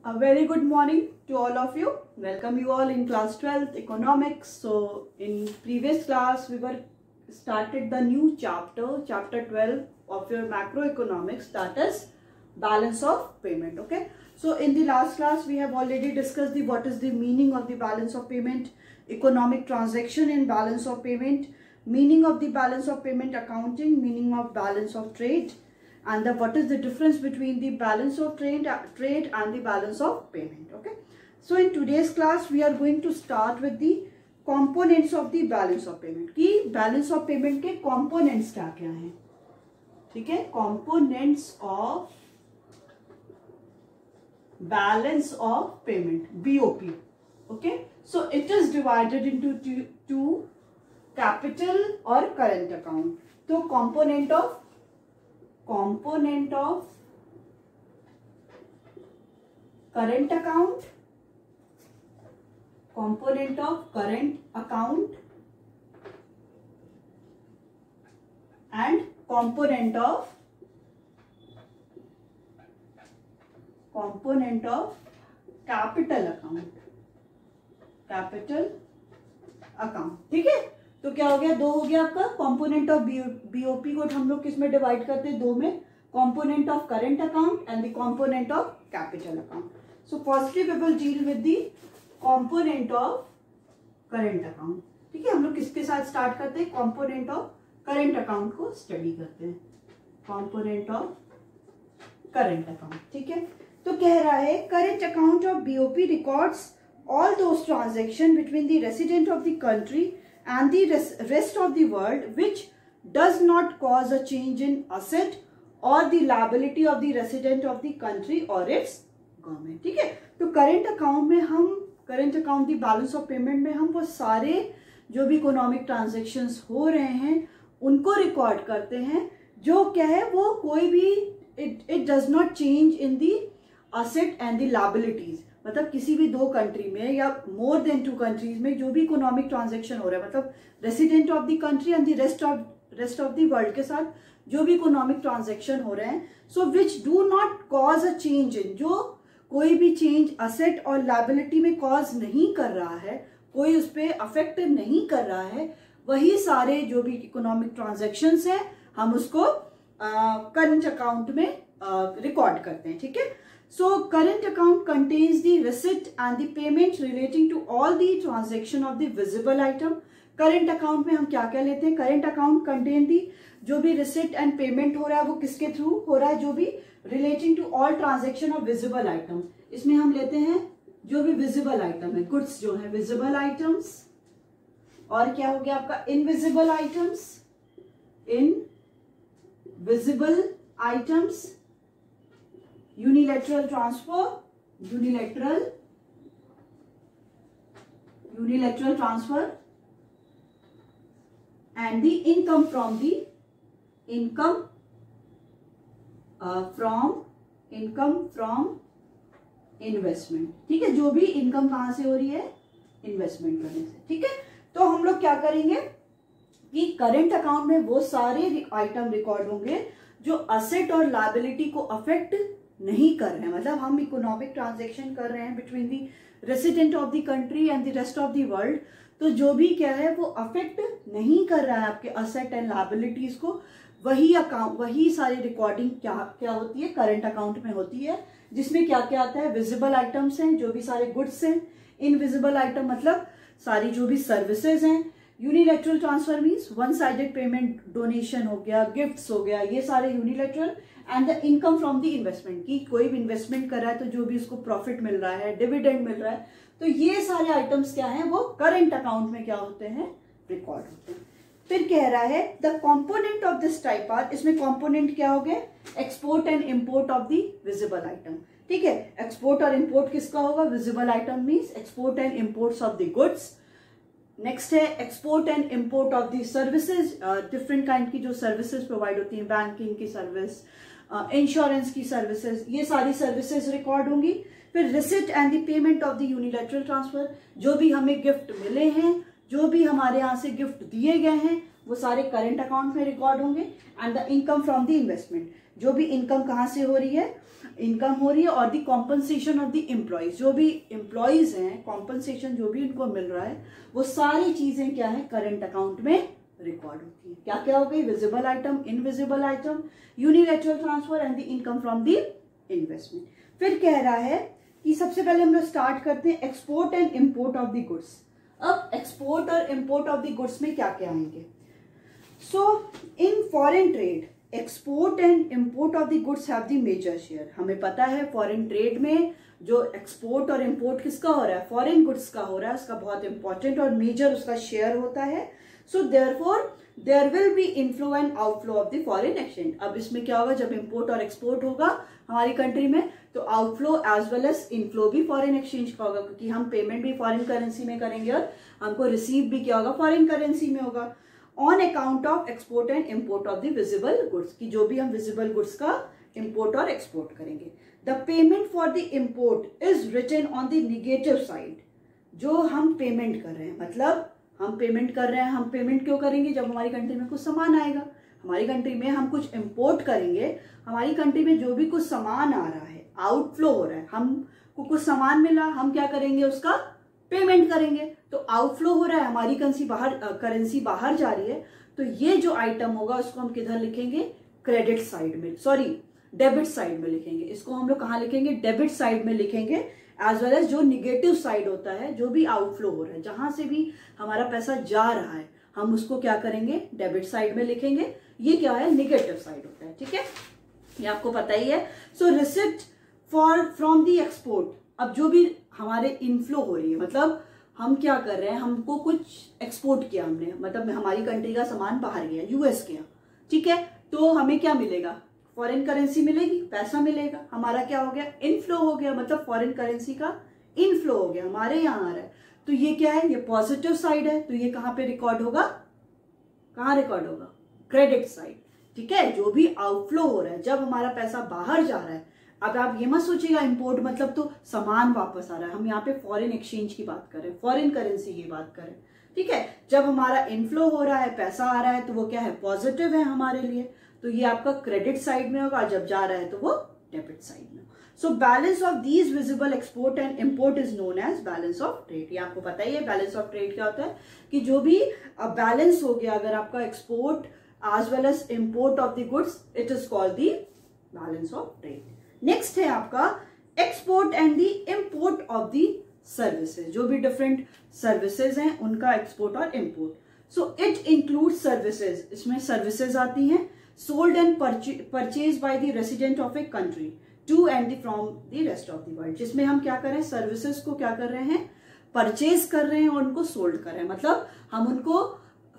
A very good morning to all of you. Welcome you all in class 12th economics. So in previous class we were started the new chapter 12 of your macroeconomics, that is balance of payment. Okay, so in the last class we have already discussed what is the meaning of the balance of payment, economic transaction in balance of payment, meaning of the balance of payment accounting, meaning of balance of trade, and what is the difference between the balance of trade and the balance of payment. Okay, so in today's class we are going to start with the components of the balance of payment. कि balance of payment के components क्या क्या हैं, ठीक है, components of balance of payment, BOP. Okay, so it is divided into two, capital or current account. तो component of current account, component of current account and component of capital account, ठीक है. तो क्या हो गया, दो हो गया आपका कंपोनेंट ऑफ बीओपी को हम लोग किस में डिवाइड करते हैं, दो में, component of current account and the component of capital account. So firstly we will deal with the component of current account. ठीक है, हम लोग किसके साथ स्टार्ट करते हैं, कंपोनेंट ऑफ करंट अकाउंट को स्टडी करते हैं, कंपोनेंट ऑफ करंट अकाउंट. ठीक है, तो कह रहा है current account of BOP records all those transactions between the resident of the country and the rest of the world which does not cause a change in asset or the liability of the resident of the country or its government. ठीक है, तो current account में हम current account the balance of payment में हम वो सारे जो भी इकोनॉमिक ट्रांजेक्शंस हो रहे हैं उनको रिकॉर्ड करते हैं, जो क्या है वो कोई भी it does not change in the asset and the liabilities. मतलब किसी भी दो कंट्री में या मोर देन टू कंट्रीज में जो भी इकोनॉमिक ट्रांजैक्शन हो रहा है, मतलब resident of the country and the rest of the world के साथ जो भी इकोनॉमिक ट्रांजैक्शन हो रहे हैं, so which do not cause a change in, जो कोई भी चेंज असेट और लायबिलिटी में कॉज नहीं कर रहा है, कोई उस पर अफेक्ट नहीं कर रहा है, वही सारे जो भी इकोनॉमिक ट्रांजैक्शंस हैं हम उसको करंट अकाउंट में रिकॉर्ड करते हैं. ठीक है, so current account contains the receipt and the payment relating to all the transaction of the visible item. current account में हम क्या क्या लेते हैं, current account contain the जो भी receipt and payment हो रहा है वो किसके थ्रू हो रहा है, जो भी relating to all transaction of visible item. इसमें हम लेते हैं जो भी visible item है, goods जो है visible items, और क्या हो गया आपका invisible items, unilateral transfer and the income from investment. ठीक है, जो भी इनकम कहां से हो रही है, इन्वेस्टमेंट करने से. ठीक है, तो हम लोग क्या करेंगे कि करंट अकाउंट में वो सारे आइटम रिकॉर्ड होंगे जो असेट और लायबिलिटी को अफेक्ट नहीं कर रहे हैं. मतलब हम इकोनॉमिक ट्रांजैक्शन कर रहे हैं between the resident of the country and the rest of the world, तो जो भी क्या है वो अफेक्ट नहीं कर रहा है आपके असेट एंड लायबिलिटीज को, वही सारी रिकॉर्डिंग क्या होती है, करंट अकाउंट में होती है, जिसमें क्या क्या आता है, विजिबल आइटम्स हैं, जो भी सारे गुड्स हैं, इनविजिबल आइटम मतलब सारी जो भी सर्विसेज हैं, unilateral transfer means one sided payment, donation हो गया, गिफ्ट्स हो गया, ये सारे unilateral, and the income from the investment, की कोई भी इन्वेस्टमेंट कर रहा है तो जो भी उसको प्रॉफिट मिल रहा है, डिविडेंड मिल रहा है, तो ये सारे आइटम्स क्या हैं वो करंट अकाउंट में क्या होते हैं, रिकॉर्ड होते हैं. फिर कह रहा है the component of this type are, इसमें कंपोनेंट क्या हो गए, export and import of the visible item. ठीक है, एक्सपोर्ट और इंपोर्ट किसका होगा, visible item means export and imports of the goods. Next है export and import of the services, different kind की जो सर्विसेज प्रोवाइड होती हैं, बैंकिंग की सर्विस, इंश्योरेंस की सर्विसेज, ये सारी सर्विसेज रिकॉर्ड होंगी. फिर receipt and the payment of the unilateral transfer, जो भी हमें गिफ्ट मिले हैं, जो भी हमारे यहाँ से गिफ्ट दिए गए हैं वो सारे करंट अकाउंट में रिकॉर्ड होंगे। And the income from the investment, जो भी इनकम कहाँ से हो रही है, इनकम हो रही है, और the compensation of the employees, जो भी एम्प्लॉयज हैं कॉम्पनसेशन जो भी उनको मिल रहा है, वो सारी चीजें क्या है करंट अकाउंट में रिकॉर्ड होती है। क्या क्या हो गई, visible item, invisible item, unilateral transfer and the income from the investment. फिर कह रहा है कि सबसे पहले हम लोग स्टार्ट करते हैं export and import of the goods. अब एक्सपोर्ट और इंपोर्ट ऑफ द गुड्स में क्या क्या आएंगे। So in foreign trade export and import of the goods have the major share. हमें पता है फॉरेन ट्रेड में जो एक्सपोर्ट और इंपोर्ट किसका हो रहा है, फॉरेन गुड्स का हो रहा है, उसका बहुत इंपॉर्टेंट और मेजर उसका शेयर होता है। So therefore there will be inflow and outflow of the foreign exchange. अब इसमें क्या होगा, जब इंपोर्ट और एक्सपोर्ट होगा हमारी कंट्री में, तो outflow as well as inflow भी फॉरेन एक्सचेंज का होगा, क्योंकि हम पेमेंट भी फॉरेन करेंसी में करेंगे और हमको रिसीव भी क्या होगा, फॉरेन करेंसी में होगा। On account of export and import of the visible goods, की जो भी हम विजिबल गुड्स का इंपोर्ट और एक्सपोर्ट करेंगे। The payment for the import is written on the negative side. जो हम पेमेंट कर रहे हैं, मतलब हम पेमेंट कर रहे हैं, हम पेमेंट क्यों करेंगे, जब हमारी कंट्री में कुछ सामान आएगा, हमारी कंट्री में हम कुछ इंपोर्ट करेंगे, हमारी कंट्री में जो भी कुछ सामान आ रहा है, आउटफ्लो हो रहा है, हमको कुछ सामान मिला, हम क्या करेंगे, उसका पेमेंट करेंगे। तो आउटफ्लो हो रहा है, हमारी करेंसी बाहर जा रही है, तो ये जो आइटम होगा उसको हम किधर लिखेंगे, क्रेडिट साइड में, सॉरी डेबिट साइड में लिखेंगे। इसको हम लोग कहाँ लिखेंगे, डेबिट साइड में लिखेंगे। एज वेल एज जो निगेटिव साइड होता है, जो भी आउटफ्लो हो रहा है, जहां से भी हमारा पैसा जा रहा है, हम उसको क्या करेंगे, डेबिट साइड में लिखेंगे। ये क्या है, निगेटिव साइड होता है, ठीक है, ये आपको पता ही है। So receipt for from the export, अब जो भी हमारे इनफ्लो हो रही है, मतलब हम क्या कर रहे हैं, हमको कुछ एक्सपोर्ट किया हमने, मतलब हमारी कंट्री का सामान बाहर गया, यूएस गया, ठीक है, तो हमें क्या मिलेगा, फॉरेन करेंसी मिलेगी, पैसा मिलेगा। हमारा क्या हो गया, इनफ्लो हो गया, मतलब फॉरेन करेंसी का इनफ्लो हो गया, हमारे यहाँ आ रहा है। तो ये क्या है, ये पॉजिटिव साइड है, तो ये कहाँ पे रिकॉर्ड होगा, कहाँ रिकॉर्ड होगा, क्रेडिट साइड, ठीक है। जो भी आउटफ्लो हो रहा है, जब हमारा पैसा बाहर जा रहा है, अब आप ये मत सोचिएगा इंपोर्ट मतलब तो सामान वापस आ रहा है, हम यहाँ पे फॉरेन एक्सचेंज की बात करें, फॉरेन करेंसी की बात करें, ठीक है। जब हमारा इनफ्लो हो रहा है, पैसा आ रहा है, तो वो क्या है, पॉजिटिव है हमारे लिए, तो ये आपका क्रेडिट साइड में होगा, जब जा रहा है तो वो डेबिट साइड में। So balance of these visible export and import is known as balance of trade. ये आपको पता ही है बैलेंस ऑफ ट्रेड क्या होता है, कि जो भी बैलेंस हो गया, अगर आपका export as well as import of the goods, it is called the balance of trade. Next है आपका export and the import of the services, जो भी डिफरेंट सर्विसेज हैं उनका एक्सपोर्ट और import. So it include services, इसमें services आती हैं, sold and purchase by the resident of a country to and from the rest of the world, जिसमें हम क्या कर रहे हैं, सर्विसेज को क्या कर रहे हैं, परचेज कर रहे हैं और उनको सोल्ड कर रहे हैं, मतलब हम उनको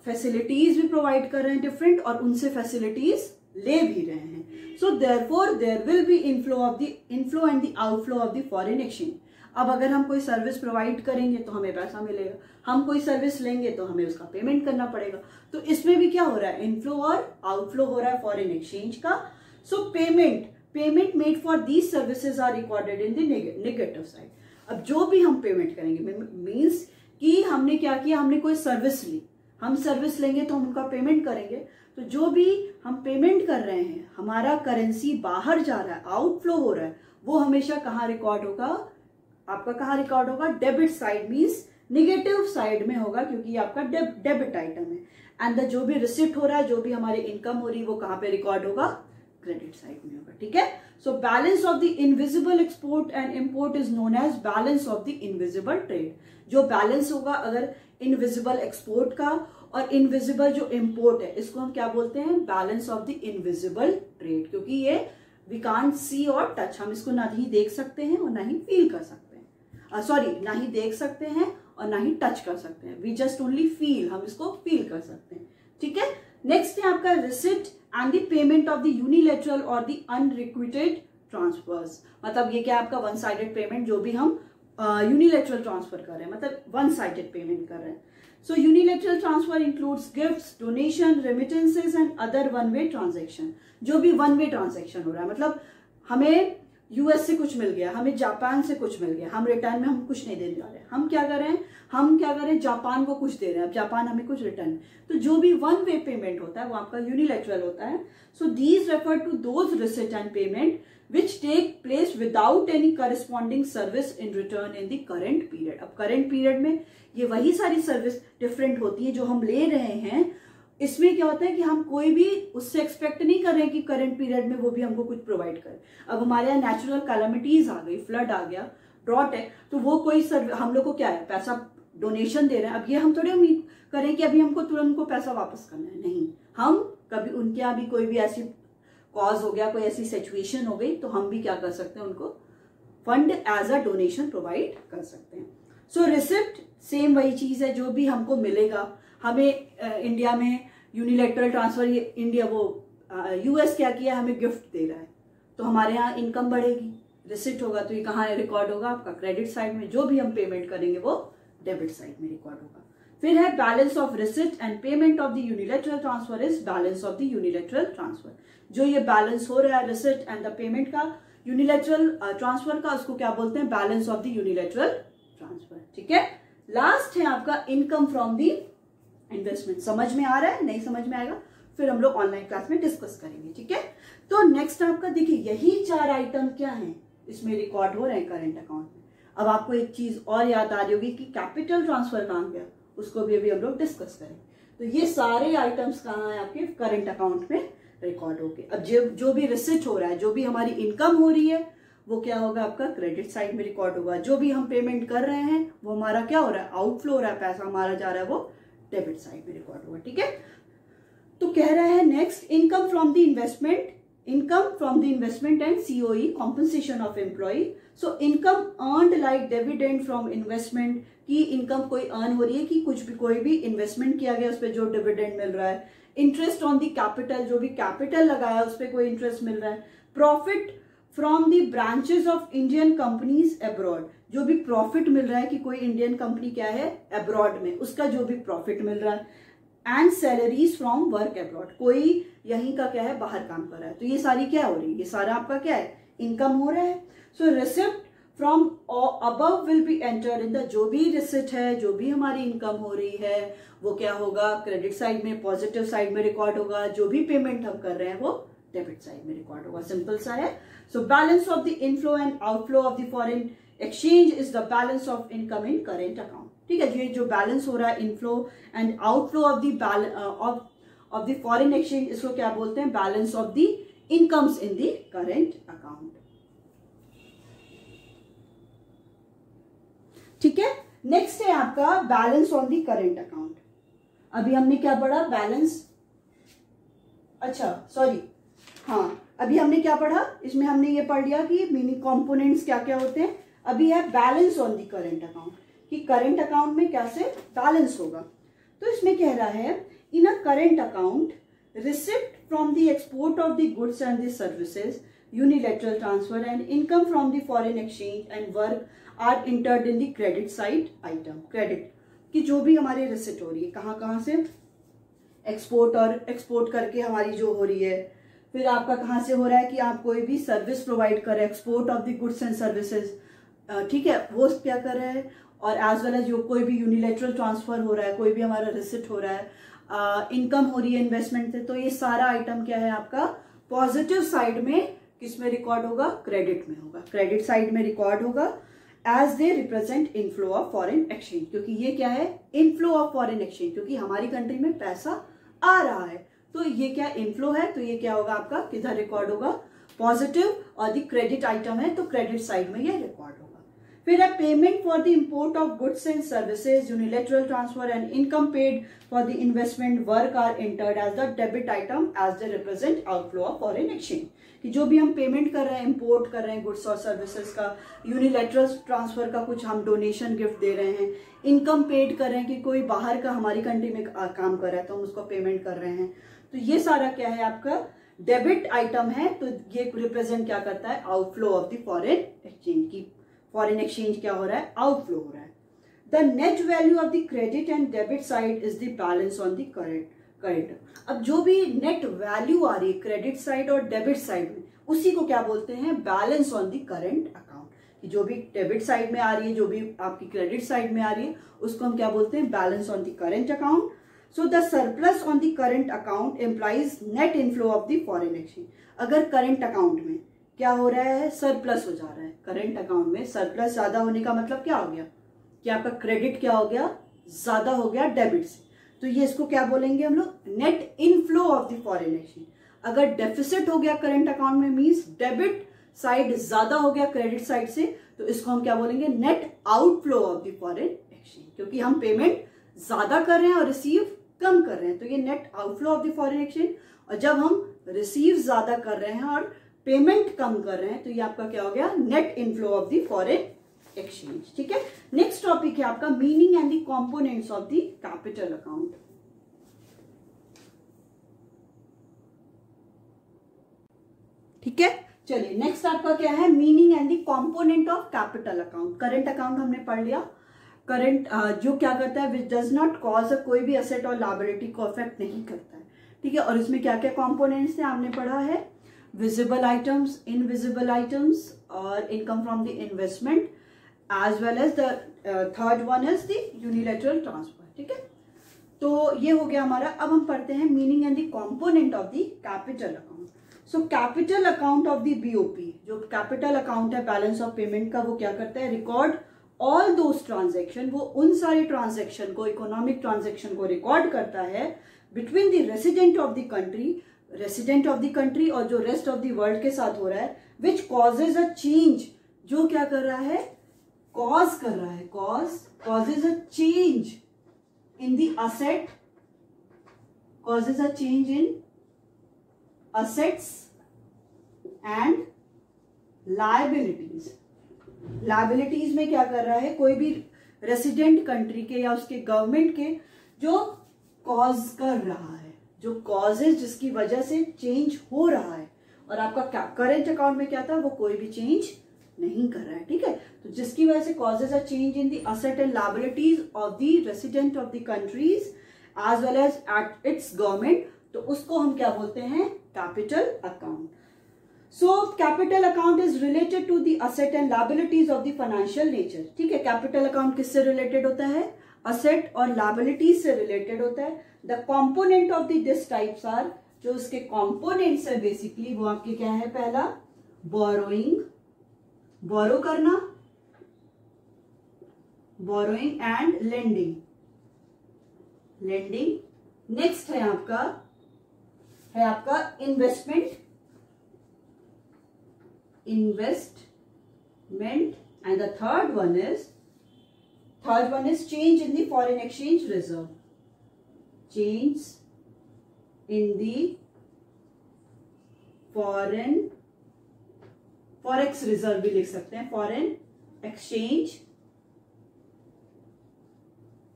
फैसिलिटीज भी प्रोवाइड कर रहे हैं डिफरेंट, और उनसे फैसिलिटीज ले भी रहे हैं। So therefore there will be inflow and the outflow of the foreign exchange. अब अगर हम कोई सर्विस प्रोवाइड करेंगे तो हमें पैसा मिलेगा, हम कोई सर्विस लेंगे तो हमें उसका पेमेंट करना पड़ेगा, तो इसमें भी क्या हो रहा है, इनफ्लो और आउटफ्लो हो रहा है फॉरेन एक्सचेंज का। So payment made for these services are recorded in the negative side. अब जो भी हम पेमेंट करेंगे, मीन्स कि हमने क्या किया, हमने कोई सर्विस ली, हम सर्विस लेंगे तो हम उनका पेमेंट करेंगे, तो जो भी हम पेमेंट कर रहे हैं, हमारा करेंसी बाहर जा रहा है, आउटफ्लो हो रहा है, वो हमेशा कहाँ रिकॉर्ड होगा, आपका कहाँ रिकॉर्ड होगा, debit side, means negative side में होगा, क्योंकि आपका डेबिट आइटम है। एंड जो भी रिसिप्ट हो रहा है, जो भी हमारी इनकम हो रही है, वो कहाँ पे रिकॉर्ड होगा, क्रेडिट साइड में होगा, ठीक है। So balance of the invisible export and import is known as balance of the invisible trade. जो बैलेंस होगा अगर इनविजिबल एक्सपोर्ट का और इनविजिबल जो इंपोर्ट है, इसको हम क्या बोलते हैं, balance of the invisible trade, क्योंकि ये वी कांट सी और टच, हम इसको ना ही देख सकते हैं और ना ही फील कर सकते हैं, सॉरी ना ही देख सकते हैं और ना ही टच कर सकते हैं, वी जस्ट ओनली फील, हम इसको फील कर सकते हैं, ठीक है। नेक्स्ट है आपका receipt and the payment of the unilateral और द अनरिक्विटेड ट्रांसफर्स। मतलब ये क्या आपका वन साइडेड पेमेंट, जो भी हम यूनिलैटरल ट्रांसफर कर रहे हैं, मतलब वन साइडेड पेमेंट कर रहे हैं। So unilateral transfer includes gifts, donation, remittances and other one way transaction. जो भी वन वे ट्रांजेक्शन हो रहा है, मतलब हमें यूएस से कुछ मिल गया, हमें जापान से कुछ मिल गया, हम रिटर्न में हम कुछ नहीं देने वाले, हम क्या कर रहे हैं, हम क्या कर रहे हैं, जापान को कुछ दे रहे हैं, अब जापान हमें कुछ रिटर्न। तो जो भी वन वे पेमेंट होता है वो आपका यूनिलैटरल होता है। So these refer to those receipt and payment which take place without any corresponding service in return in the current period। अब current period में ये वही सारी सर्विस डिफरेंट होती है जो हम ले रहे हैं। इसमें क्या होता है कि हम कोई भी उससे एक्सपेक्ट नहीं कर रहे हैं कि करंट पीरियड में वो भी हमको कुछ प्रोवाइड करे। अब हमारे यहाँ नेचुरल कैलामिटीज आ गई, फ्लड आ गया, ड्रॉट है, तो वो कोई हम लोग को क्या है, पैसा डोनेशन दे रहे हैं। अब ये हम थोड़ी उम्मीद करें कि अभी हमको तुरंत को पैसा वापस करना है, नहीं। हम कभी उनके यहाँ भी कोई भी ऐसी कॉज हो गया, कोई ऐसी सिचुएशन हो गई, तो हम भी क्या कर सकते हैं, उनको fund as a donation provide कर सकते हैं। सो रिसिप्ट सेम वही चीज है, जो भी हमको मिलेगा, हमें इंडिया में यूनिलैटरल ट्रांसफर, इंडिया वो यूएस क्या किया, हमें गिफ्ट दे रहा है, तो हमारे यहाँ इनकम बढ़ेगी, रिसिप्ट होगा तो ये कहाँ रिकॉर्ड होगा, आपका क्रेडिट साइड में। जो भी हम पेमेंट करेंगे वो डेबिट साइड में रिकॉर्ड होगा। फिर है balance of receipt and payment of the unilateral transfer is balance of the unilateral transfer. जो ये बैलेंस हो रहा है रिसिप्ट एंड द पेमेंट का, यूनिलैटरल ट्रांसफर का, उसको क्या बोलते हैं, balance of the unilateral transfer. ठीक है। लास्ट है आपका इनकम फ्रॉम द इन्वेस्टमेंट। समझ में आ रहा है, नहीं समझ में आएगा फिर हम लोग ऑनलाइन क्लास में डिस्कस करेंगे। ठीक है। तो नेक्स्ट आपका देखिए, यही 4 आइटम क्या है, इसमें रिकॉर्ड हो रहे हैं करंट अकाउंट में। अब आपको एक चीज और याद आ रही होगी कि कैपिटल ट्रांसफर कहाँ गया, उसको भी अभी हम लोग डिस्कस करेंगे। तो ये सारे आइटम्स कहाँ है आपके करंट अकाउंट में रिकॉर्ड होके। अब जो भी रिसिट हो रहा है, जो भी हमारी इनकम हो रही है, वो क्या होगा, आपका क्रेडिट साइड में रिकॉर्ड होगा। जो भी हम पेमेंट कर रहे हैं वो हमारा क्या हो रहा है, आउटफ्लो हो रहा है, पैसा हमारा जा रहा है, वो डेबिट साइड में रिकॉर्ड होगा। ठीक है। तो कह रहा है next, income from the investment, income from the investment and COE, compensation of employ. So income earned like dividend from investment, की इनकम कोई अर्न हो रही है कि कुछ भी कोई भी इन्वेस्टमेंट किया गया उस पर जो डिविडेंड मिल रहा है। इंटरेस्ट ऑन द कैपिटल, जो भी कैपिटल लगाया उस पर कोई इंटरेस्ट मिल रहा है। Profit from the branches of Indian companies abroad, जो भी प्रॉफिट मिल रहा है कि कोई इंडियन कंपनी क्या है अब्रॉड में, उसका जो भी प्रॉफिट मिल रहा है। And salaries from work abroad, कोई यहीं का क्या है बाहर काम कर रहा है, तो ये सारी क्या हो रही है, ये सारा आपका क्या है, इनकम हो रहा है। So receipt from above will be entered in the, जो भी रिसिट है, जो भी हमारी इनकम हो रही है, वो क्या होगा, क्रेडिट साइड में, पॉजिटिव साइड में रिकॉर्ड होगा। जो भी पेमेंट हम कर रहे हैं वो डेबिट साइड में रिकॉर्ड होगा। सिंपल सा है। So balance of the inflow and outflow of the foreign exchange is the balance of income in current account. ठीक है। जो बैलेंस हो रहा है inflow and outflow of the foreign exchange, इसको क्या बोलते हैं, balance of the incomes in the current account. ठीक है। नेक्स्ट है आपका balance on the current account. अभी हमने क्या पढ़ा, बैलेंस, अच्छा सॉरी, हाँ अभी हमने क्या पढ़ा, इसमें हमने ये पढ़ लिया कि मीनिंग कंपोनेंट्स क्या क्या होते हैं। अभी है balance on the current account, कि करेंट अकाउंट में कैसे बैलेंस होगा। तो इसमें कह रहा है, in a current account receipt from the export of the goods and the services, unilateral transfer and income from the foreign exchange and work are entered in the credit side item. Credit की जो भी हमारी receipt हो रही है, कहाँ से, export, और एक्सपोर्ट करके हमारी जो हो रही है, फिर आपका कहाँ से हो रहा है कि आप कोई भी सर्विस प्रोवाइड कर रहे हैं, export of the goods and services, ठीक है, वो क्या कर रहे हैं, और एज वेल एज जो कोई भी यूनिलैटरल ट्रांसफर हो रहा है, कोई भी हमारा रिसिट हो रहा है, इनकम हो रही है इन्वेस्टमेंट से, तो ये सारा आइटम क्या है आपका पॉजिटिव साइड में, किस में रिकॉर्ड होगा, क्रेडिट में होगा, क्रेडिट साइड में रिकॉर्ड होगा, as they represent inflow of foreign exchange, क्योंकि ये क्या है, इनफ्लो ऑफ फॉरेन एक्सचेंज, क्योंकि हमारी कंट्री में पैसा आ रहा है, तो ये क्या इनफ्लो है, तो ये क्या होगा आपका, किधर रिकॉर्ड होगा, पॉजिटिव, और द क्रेडिट आइटम है तो क्रेडिट साइड में ये रिकॉर्ड होगा। फिर है payment for the import of goods and services, unilateral transfer and income paid for the investment work are entered as the debit item as they represent outflow of foreign exchange, कि जो भी हम payment कर रहे हैं, import कर रहे हैं गुड्स और सर्विसेज का, यूनिलैटरल ट्रांसफर का कुछ हम डोनेशन गिफ्ट दे रहे हैं, इनकम पेड कर रहे हैं कि कोई बाहर का हमारी कंट्री में काम कर रहा है तो हम उसको पेमेंट कर रहे हैं, तो ये सारा क्या है आपका डेबिट आइटम है, तो ये रिप्रेजेंट क्या करता है, outflow of the foreign exchange, की फॉरेन एक्सचेंज क्या हो रहा है, आउटफ्लो हो रहा है। The net value of the credit and debit side is the balance on the current. अब जो भी नेट वैल्यू आ रही है क्रेडिट साइड और डेबिट साइड में, उसी को क्या बोलते हैं, balance on the current account. जो भी डेबिट साइड में आ रही है, जो भी आपकी क्रेडिट साइड में आ रही है, उसको हम क्या बोलते हैं, balance on the current account. So the surplus on the current account implies net inflow of the foreign exchange. अगर करेंट अकाउंट में क्या हो रहा है, सरप्लस हो जा रहा है, करंट अकाउंट में सरप्लस ज्यादा होने का मतलब क्या हो गया कि आपका क्रेडिट क्या हो गया, ज्यादा हो गया डेबिट से, तो ये इसको क्या बोलेंगे हम लोग, net inflow of the foreign exchange. अगर डेफिसिट हो गया करंट अकाउंट में मींस डेबिट साइड ज्यादा हो गया क्रेडिट साइड से, तो इसको हम क्या बोलेंगे, net outflow of the foreign exchange, क्योंकि हम पेमेंट ज्यादा कर रहे हैं और रिसीव कम कर रहे हैं, तो ये net outflow of the foreign exchange. और जब हम रिसीव ज्यादा कर रहे हैं और पेमेंट कम कर रहे हैं, तो ये आपका क्या हो गया, net inflow of the foreign exchange. ठीक है, नेक्स्ट टॉपिक है आपका meaning and the components of the capital account. ठीक है, चलिए नेक्स्ट आपका क्या है, meaning and the component of capital account. Current account हमने पढ़ लिया, करंट जो क्या करता है, विच डज नॉट कॉज कोई भी असेट और लायबिलिटी को अफेक्ट नहीं करता है। ठीक है, और इसमें क्या क्या कंपोनेंट्स थे आपने पढ़ा है, विजिबल आइटम्स, इनविजिबल आइटम्स और income from the investment, as well as the third one is the unilateral transfer. ठीक है, तो ये हो गया हमारा। अब हम पढ़ते हैं meaning and the component of the capital account. So capital account of the BOP, जो कैपिटल अकाउंट है बैलेंस ऑफ पेमेंट का, वो क्या करता है, रिकॉर्ड ऑल दोज ट्रांजेक्शन, वो उन सारे ट्रांजेक्शन को, इकोनॉमिक ट्रांजेक्शन को रिकॉर्ड करता है between the resident of the country, resident of the country और जो रेस्ट ऑफ द वर्ल्ड के साथ हो रहा है, विच कॉजेज अ चेंज, जो क्या कर रहा है, कॉज कर रहा है, causes a change in the asset, causes a change in assets and liabilities। liabilities में क्या कर रहा है, कोई भी रेसिडेंट कंट्री के या उसके गवर्नमेंट के जो कॉज कर रहा है, जो कॉजेज जिसकी वजह से चेंज हो रहा है, और आपका करेंट अकाउंट में क्या था, वो कोई भी चेंज नहीं कर रहा है। ठीक है, तो जिसकी वजह से causes are change in the asset and liabilities of the resident of the countries as well as at its government, तो उसको हम क्या बोलते हैं, capital account. So capital account is related to the asset and liabilities of the financial nature. ठीक है, capital account किससे related होता है, असेट और लायबिलिटीज से रिलेटेड होता है। The component of this types are, जो उसके कंपोनेंट्स है बेसिकली वो आपके क्या है, पहला बोरोइंग, बोरो करना, borrowing and lending, lending. Next है आपका investment, investment and the third one is change in the foreign exchange reserve, change in the forex reserve भी लिख सकते हैं, फॉरेन एक्सचेंज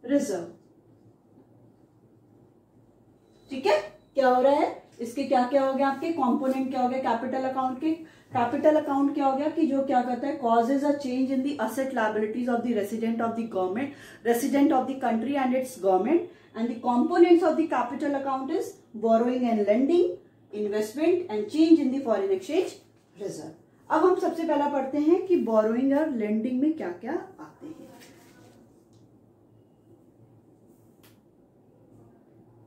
रिजर्व। ठीक है, क्या हो रहा है, इसके क्या क्या हो गया, आपके कंपोनेंट क्या हो गया कैपिटल अकाउंट के, कैपिटल अकाउंट क्या हो गया कि जो क्या करता है, causes a change in the asset liabilities of the resident of the government, resident of the country and it's government, and the components of the capital account is borrowing and lending, investment and change in the foreign exchange reserve. अब हम सबसे पहला पढ़ते हैं कि borrowing और lending में क्या क्या आते हैं।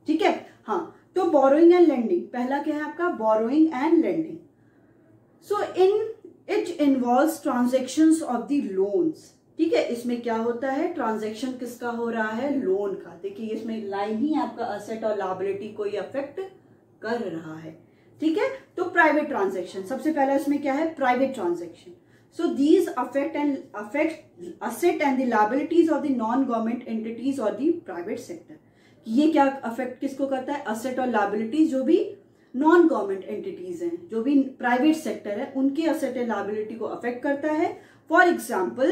ठीक है, हाँ, तो बोरोइंग एंड लेंडिंग, पहला क्या है आपका, borrowing and lending. So it involves transactions of the loans. ठीक है, इसमें क्या होता है, ट्रांजैक्शन किसका हो रहा है, लोन का। देखिए इसमें लाइन ही आपका असेट और लायबिलिटी को ही अफेक्ट कर रहा है। ठीक है, तो प्राइवेट ट्रांजैक्शन सबसे पहला इसमें क्या है, private transaction. So these affect asset and the liabilities of the non government entities और द प्राइवेट सेक्टर। ये क्या अफेक्ट किसको करता है, असेट और लायबिलिटीज जो भी नॉन गवर्नमेंट एंटिटीज हैं, जो भी प्राइवेट सेक्टर है, उनके असेट एंड लायबिलिटी को अफेक्ट करता है। For example,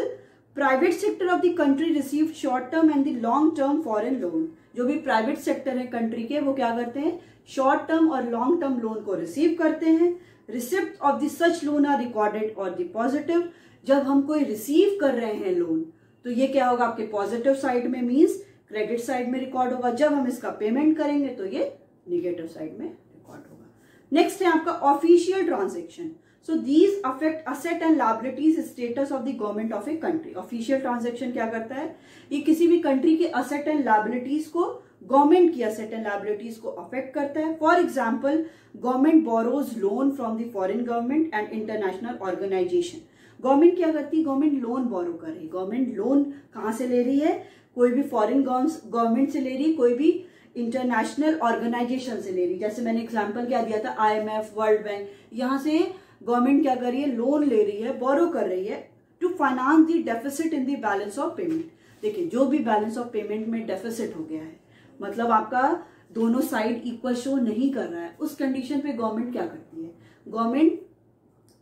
private sector of the country receive short term and the long term foreign loan. जो भी प्राइवेट सेक्टर है कंट्री के, वो क्या करते हैं, शॉर्ट टर्म और लॉन्ग टर्म लोन को रिसीव करते हैं। Receipt of the such loan are recorded और द पॉजिटिव। जब हम कोई रिसीव कर रहे हैं लोन, तो ये क्या होगा, आपके पॉजिटिव साइड में मीन्स क्रेडिट साइड में रिकॉर्ड होगा। जब हम इसका पेमेंट करेंगे तो ये निगेटिव साइड में रिकॉर्ड होगा। नेक्स्ट है आपका official transaction. So these affect asset and liabilities status of the government of a country. Official transaction क्या करता है, ये किसी भी कंट्री के असेट एंड लायबिलिटीज को, गवर्नमेंट की असेट एंड लायबिलिटीज को अफेक्ट करता है। For example, government borrows loan from the foreign government and international organisation. Government क्या करती है, गवर्नमेंट लोन बोरो कर रही है। गवर्नमेंट लोन कहाँ से ले रही है, कोई भी फॉरेन गवर्नमेंट से ले रही है, कोई भी इंटरनेशनल ऑर्गेनाइजेशन से ले रही है। जैसे मैंने एग्जांपल क्या दिया था, IMF, वर्ल्ड बैंक, यहाँ से गवर्नमेंट क्या कर रही है, लोन ले रही है, बोरो कर रही है to finance the deficit in the balance of payment. देखिए, जो भी बैलेंस ऑफ पेमेंट में डेफिसिट हो गया है, मतलब आपका दोनों साइड इक्वल शो नहीं कर रहा है, उस कंडीशन पे गवर्नमेंट क्या करती है, गवर्नमेंट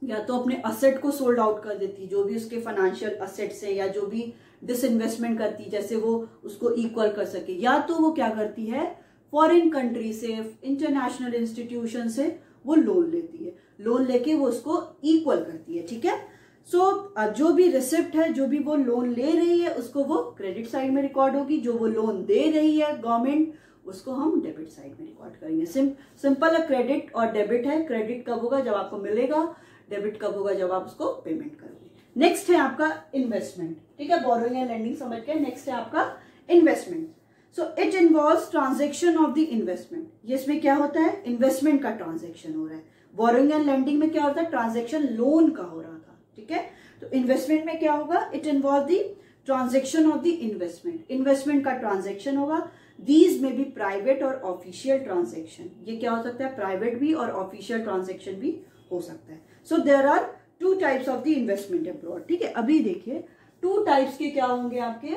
या तो अपने असेट को सोल्ड आउट कर देती, जो भी उसके फाइनेंशियल असेट्स है, या जो भी डिसइन्वेस्टमेंट करती जैसे वो उसको इक्वल कर सके, या तो वो क्या करती है, फॉरेन कंट्री से, इंटरनेशनल इंस्टीट्यूशन से वो लोन लेती है, लोन लेके वो उसको इक्वल करती है। ठीक है, सो जो भी रिसिप्ट है, जो भी वो लोन ले रही है, उसको वो क्रेडिट साइड में रिकॉर्ड होगी, जो वो लोन दे रही है गवर्नमेंट, उसको हम डेबिट साइड में रिकॉर्ड करेंगे। सिंपल है, क्रेडिट और डेबिट है। क्रेडिट कब होगा, जब आपको मिलेगा, डेबिट कब होगा, जब आप उसको पेमेंट करोगे। नेक्स्ट है आपका इन्वेस्टमेंट। ठीक है, बोरोइंग एंड लेंडिंग समझ के। नेक्स्ट है आपका investment. So it involves transaction of the investment. ये इसमें क्या होता है, इन्वेस्टमेंट का ट्रांजैक्शन हो रहा है। बोरोइंग एंड लेंडिंग में क्या होता है, ट्रांजैक्शन लोन का हो रहा था। ठीक है, तो इन्वेस्टमेंट में क्या होगा, it involve the transaction of the investment, investment का ट्रांजैक्शन होगा। दीज में बी प्राइवेट और ऑफिशियल ट्रांजैक्शन। ये क्या हो सकता है, प्राइवेट भी और ऑफिशियल ट्रांजैक्शन भी हो सकता है। So there are two types of the investment abroad. ठीक है, अभी देखिए टू टाइप्स के क्या होंगे, आपके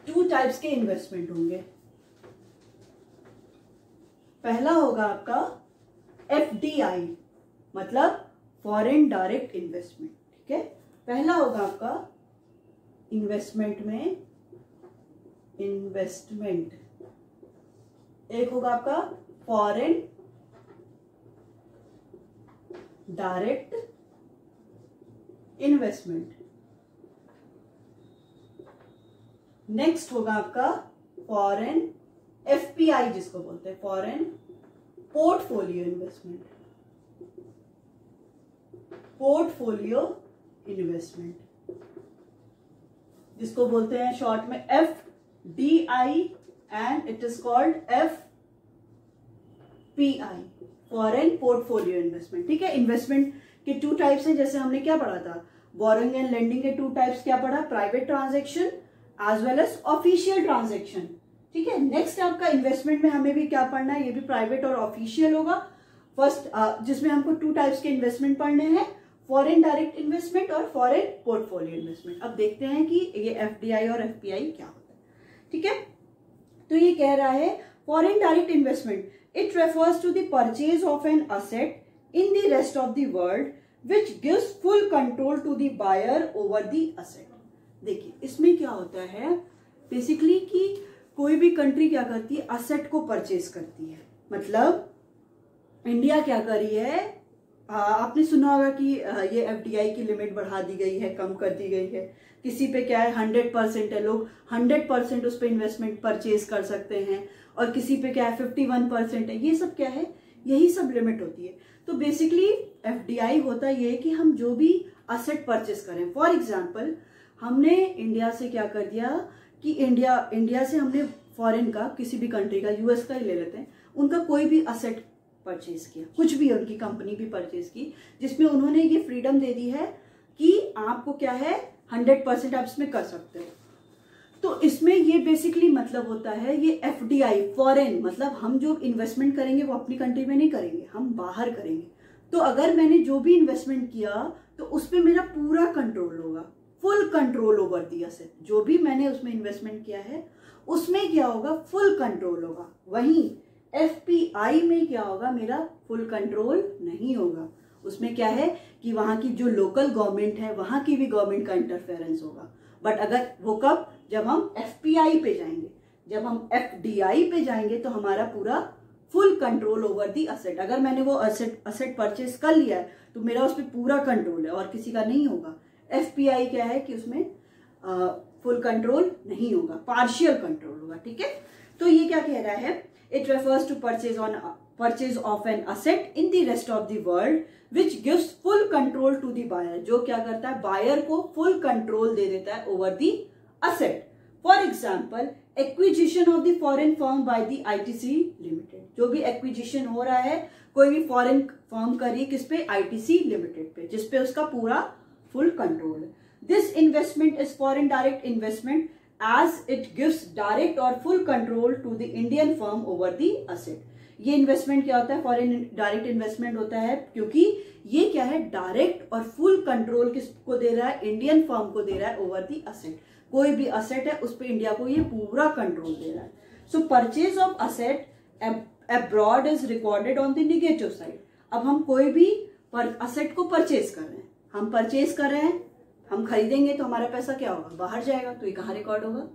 टू टाइप्स के इन्वेस्टमेंट होंगे। पहला होगा आपका FDI, मतलब फॉरेन डायरेक्ट इन्वेस्टमेंट। ठीक है, पहला होगा आपका इन्वेस्टमेंट में इन्वेस्टमेंट, एक होगा आपका फॉरेन डायरेक्ट इन्वेस्टमेंट, नेक्स्ट होगा आपका फॉरेन FPI, जिसको बोलते हैं foreign portfolio investment, portfolio investment, जिसको बोलते हैं शॉर्ट में FDI and it is called FPI, foreign portfolio investment. ठीक है, इन्वेस्टमेंट के टू टाइप्स हैं, जैसे हमने क्या पढ़ा था, बोरोइंग एंड लेंडिंग के टू टाइप्स क्या पढ़ा, private transaction as well as official transaction. ठीक है, नेक्स्ट आपका इन्वेस्टमेंट में हमें भी क्या पढ़ना है, ये भी प्राइवेट और ऑफिशियल होगा। फर्स्ट जिसमें हमको टू टाइप्स के इन्वेस्टमेंट पढ़ने हैं, फॉरेन डायरेक्ट इन्वेस्टमेंट और फॉरेन पोर्टफोलियो इन्वेस्टमेंट। अब देखते हैं कि ये FDI और FPI क्या होता है। ठीक है, तो ये कह रहा है foreign direct investment, it refers to the purchase of an asset in the rest of the world which gives full control to the buyer over the asset. देखिए, इसमें क्या होता है बेसिकली कि कोई भी कंट्री क्या करती है, असेट को परचेज करती है। मतलब इंडिया क्या कर रही है, आपने सुना होगा कि ये FDI की लिमिट बढ़ा दी गई है, कम कर दी गई है। किसी पे क्या है 100% है, लोग 100% उस पर इन्वेस्टमेंट परचेज कर सकते हैं, और किसी पे क्या है 51% है। ये सब क्या है, यही सब लिमिट होती है। तो बेसिकली FDI होता ये है कि हम जो भी असेट परचेज करें, फॉर एग्जाम्पल हमने इंडिया से क्या कर दिया कि इंडिया से हमने फॉरेन का, किसी भी कंट्री का, US का ही ले लेते हैं, उनका कोई भी असेट परचेज किया, कुछ भी उनकी कंपनी भी परचेज की, जिसमें उन्होंने ये फ्रीडम दे दी है कि आपको क्या है 100% आप इसमें कर सकते हो। तो इसमें ये बेसिकली मतलब होता है ये FDI फॉरेन, मतलब हम जो इन्वेस्टमेंट करेंगे वो अपनी कंट्री में नहीं करेंगे, हम बाहर करेंगे। तो अगर मैंने जो भी इन्वेस्टमेंट किया तो उस पर मेरा पूरा कंट्रोल होगा, full control over the asset. जो भी मैंने उसमें इन्वेस्टमेंट किया है उसमें क्या होगा, फुल कंट्रोल होगा। वहीं FPI में क्या होगा, मेरा फुल कंट्रोल नहीं होगा। उसमें क्या है कि वहां की जो लोकल गवर्नमेंट है वहां की भी गवर्नमेंट का इंटरफेरेंस होगा। बट अगर वो कब, जब हम FPI पे जाएंगे, जब हम FDI पे जाएंगे तो हमारा पूरा full control over the asset. अगर मैंने वो असेट परचेज कर लिया है तो मेरा उस पर पूरा कंट्रोल है और किसी का नहीं होगा। FPI क्या है कि उसमें फुल कंट्रोल नहीं होगा, पार्शियल कंट्रोल होगा। ठीक है, तो ये क्या कह रहा है, it refers to purchase on purchase of an asset in the rest of the world which gives full control to the buyer, जो क्या करता है, बायर को फुल कंट्रोल दे देता है over the asset. For example acquisition of the foreign firm by the ITC limited. जो भी acquisition हो रहा है कोई भी फॉरेन फर्म करी किस पे, ITC लिमिटेड पे, जिसपे उसका पूरा फुल कंट्रोल है. This investment is foreign direct investment as it gives direct और full control to the Indian firm over the asset. ये इन्वेस्टमेंट क्या होता है, फॉरेन डायरेक्ट इन्वेस्टमेंट होता है, क्योंकि ये क्या है, डायरेक्ट और फुल कंट्रोल किसको दे रहा है, इंडियन फर्म को दे रहा है ओवर द असेट. कोई भी असेट है उस पर इंडिया को ये पूरा कंट्रोल दे रहा है. So purchase of asset abroad is recorded on the negative side. अब हम कोई भी असेट को परचेज कर रहे हैं, हम परचेज कर रहे हैं, हम खरीदेंगे तो हमारा पैसा क्या होगा, बाहर जाएगा. तो ये कहाँ रिकॉर्ड होगा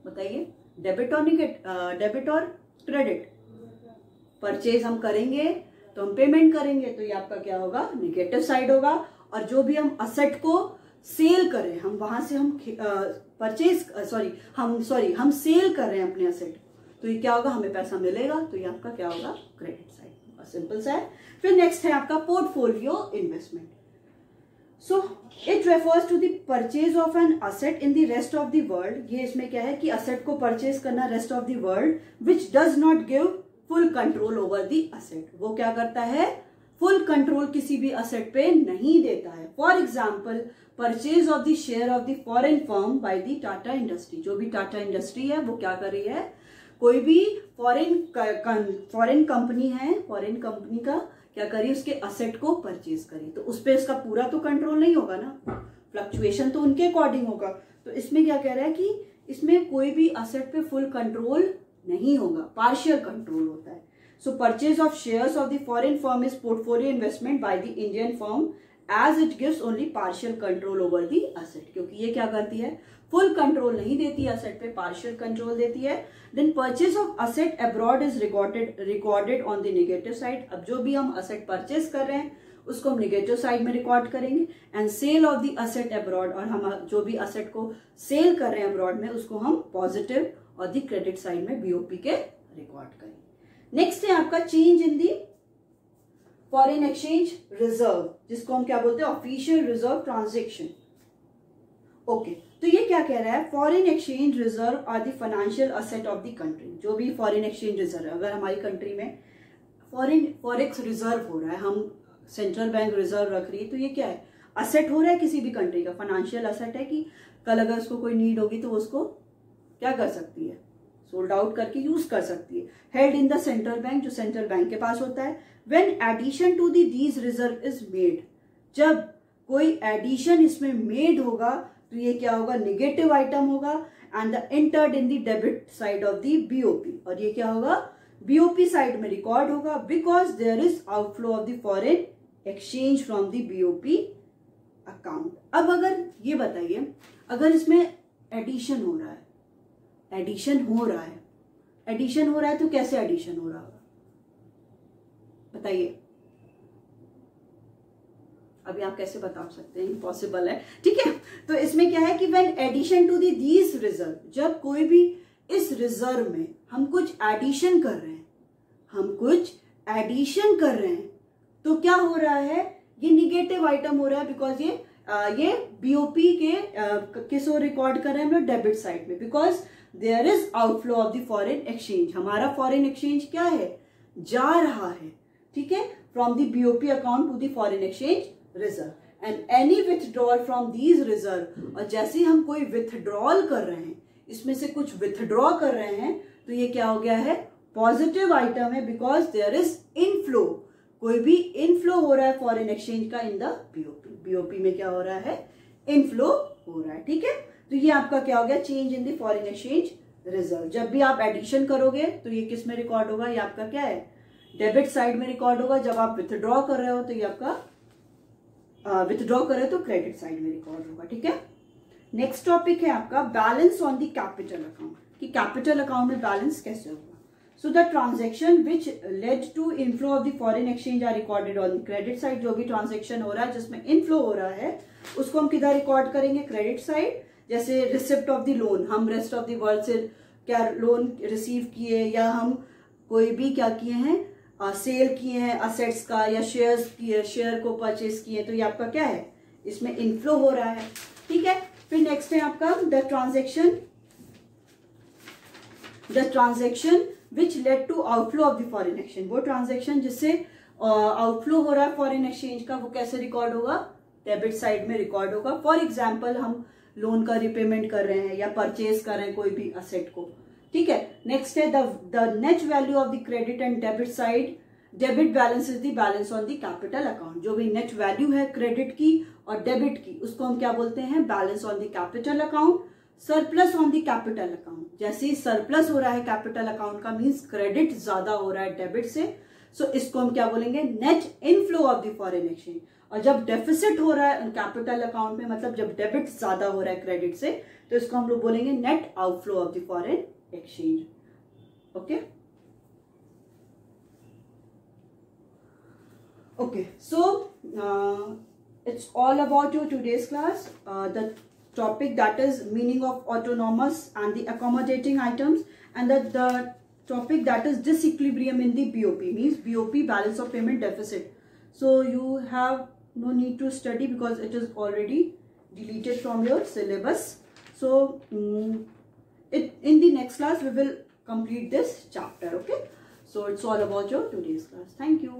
बताइए, डेबिट और क्रेडिट. परचेज हम करेंगे तो हम पेमेंट करेंगे, तो ये आपका क्या होगा, नेगेटिव साइड होगा. और जो भी हम असेट को सेल करें, हम वहां से हम हम सेल कर रहे हैं अपने असेट, तो ये क्या होगा, हमें पैसा मिलेगा, तो ये आपका क्या होगा, क्रेडिट साइड. सिंपल सा है. फिर नेक्स्ट है आपका portfolio investment. So it refers to the purchase of an asset in the rest of the world. ये इसमें क्या है कि असेट को परचेज करना rest of the world which does not give full control over the asset. वो क्या करता है, फुल कंट्रोल किसी भी असेट पे नहीं देता है. For example purchase of the share of the foreign firm by the Tata industry. जो भी टाटा इंडस्ट्री है वो क्या कर रही है, कोई भी फॉरेन कंपनी है, फॉरेन कंपनी का क्या करी, उसके असेट को परचेज करी, तो उस पर इसका पूरा तो कंट्रोल नहीं होगा ना, फ्लक्चुएशन तो उनके अकॉर्डिंग होगा. तो इसमें क्या कह रहा है कि इसमें कोई भी असेट पे फुल कंट्रोल नहीं होगा, पार्शियल कंट्रोल होता है. So purchase of shares of the foreign firm is portfolio investment by the Indian firm as it gives only partial control over the asset. क्योंकि ये क्या करती है, फुल कंट्रोल नहीं देती असेट पे, पार्शियल कंट्रोल देती है. Then purchase of asset abroad is recorded on the negative side. अब जो भी हम असेट परचेज कर रहे हैं उसको हम नेगेटिव साइड में रिकॉर्ड करेंगे. And sale of the asset abroad, और हम जो भी असेट को सेल कर रहे हैं अब्रॉड में उसको हम पॉजिटिव और द क्रेडिट साइड में BOP के रिकॉर्ड करेंगे. नेक्स्ट है आपका change in the foreign exchange reserve, जिसको हम क्या बोलते हैं, ऑफिशियल रिजर्व ट्रांजेक्शन. ओके, तो ये क्या कह रहा है, foreign exchange reserve are the financial asset of the country. जो भी फॉरेन एक्सचेंज रिजर्व है, अगर हमारी कंट्री में फॉरेक्स रिजर्व हो रहा है, हम सेंट्रल बैंक रिजर्व रख रही है, तो ये क्या है, असेट हो रहा है किसी भी कंट्री का, फाइनेंशियल असेट है कि कल अगर उसको कोई नीड होगी तो उसको क्या कर सकती है, सोल्ड आउट करके यूज कर सकती है. Held in the central bank, जो सेंट्रल बैंक के पास होता है. When addition to these reserve is made, जब कोई एडिशन इसमें मेड होगा तो ये क्या होगा, नेगेटिव आइटम होगा. And the entered in the debit side of the BOP, और ये क्या होगा, BOP साइड में रिकॉर्ड होगा, because there is outflow of the foreign exchange from the BOP account. अब अगर ये बताइए, अगर इसमें एडिशन हो रहा है, एडिशन हो रहा है तो कैसे एडिशन हो रहा होगा बताइए. अभी आप कैसे बता सकते हैं, इम्पॉसिबल है. ठीक है, तो इसमें क्या है कि when addition to these reserve, जब कोई भी इस रिजर्व में हम कुछ एडिशन कर रहे हैं, तो क्या हो रहा है, ये निगेटिव आइटम हो रहा है, बिकॉज ये BOP के किसको रिकॉर्ड कर रहे हैं हम लोग, डेबिट साइड में, because there is outflow of the foreign exchange. हमारा फॉरेन एक्सचेंज क्या है, जा रहा है, ठीक है, from the BOP account to the foreign exchange reserve. And any withdrawal from these reserve, और जैसे हम कोई विथड्रॉल कर रहे हैं, इसमें से कुछ विथड्रॉ कर रहे हैं, तो ये क्या हो गया है, पॉजिटिव आइटम है, बिकॉज देयर इज इनफ्लो. कोई भी इनफ्लो हो रहा है फॉरेन एक्सचेंज का इन द BOP में क्या हो रहा है, इनफ्लो हो रहा है. ठीक है, तो ये आपका क्या हो गया, change in the foreign exchange reserve. जब भी आप एडिशन करोगे तो ये किस में रिकॉर्ड होगा, ये आपका क्या है, डेबिट साइड में रिकॉर्ड होगा. जब आप विथड्रॉ कर रहे हो तो ये आपका विथड्रॉ कर रहे हो तो क्रेडिट साइड में रिकॉर्ड होगा. ठीक है, नेक्स्ट टॉपिक है आपका balance on the capital account, कि कैपिटल अकाउंट में बैलेंस कैसे होगा. So the transaction which led to inflow of the foreign exchange are recorded on the credit side. जो भी ट्रांजेक्शन हो रहा है जिसमें इनफ्लो हो रहा है उसको हम किधर रिकॉर्ड करेंगे, क्रेडिट साइड. जैसे रिसिप्ट ऑफ द लोन, हम रेस्ट ऑफ द वर्ल्ड से क्या लोन रिसीव किए, या हम कोई भी क्या किए हैं, सेल किए हैं असेट्स का या शेयर को परचेज किए, तो ये आपका क्या है, इसमें इनफ्लो हो रहा है। ठीक है, फिर नेक्स्ट है आपका the transaction which led to outflow of the foreign exchange. वो ट्रांजेक्शन जिससे आउटफ्लो हो रहा है फॉरेन एक्सचेंज का, वो कैसे रिकॉर्ड होगा, डेबिट साइड में रिकॉर्ड होगा। फॉर एग्जाम्पल हम लोन का रिपेमेंट कर रहे हैं या परचेज कर रहे हैं कोई भी असेट को। ठीक है, नेक्स्ट है the net value of the credit and debit side. Debit balance is the balance on the capital account. जो भी नेट वैल्यू है क्रेडिट की और डेबिट की, उसको हम क्या बोलते हैं, balance on the capital account. Surplus on the capital account, जैसे ही सरप्लस हो रहा है कैपिटल अकाउंट का, मींस क्रेडिट ज्यादा हो रहा है डेबिट से, सो इसको हम क्या बोलेंगे, net inflow of the foreign exchange. और जब डेफिसिट हो रहा है कैपिटल अकाउंट में, मतलब जब डेबिट ज्यादा हो रहा है क्रेडिट से, तो इसको हम लोग बोलेंगे net outflow of the foreign exchange. Okay, so it's all about your today's class. The topic that is meaning of autonomous and the accommodating items, and the topic that is disequilibrium in the BOP, means BOP, balance of payment deficit. So you have no need to study because it is already deleted from your syllabus. So in the next class we will complete this chapter. Okay, so it's all about your today's class. Thank you.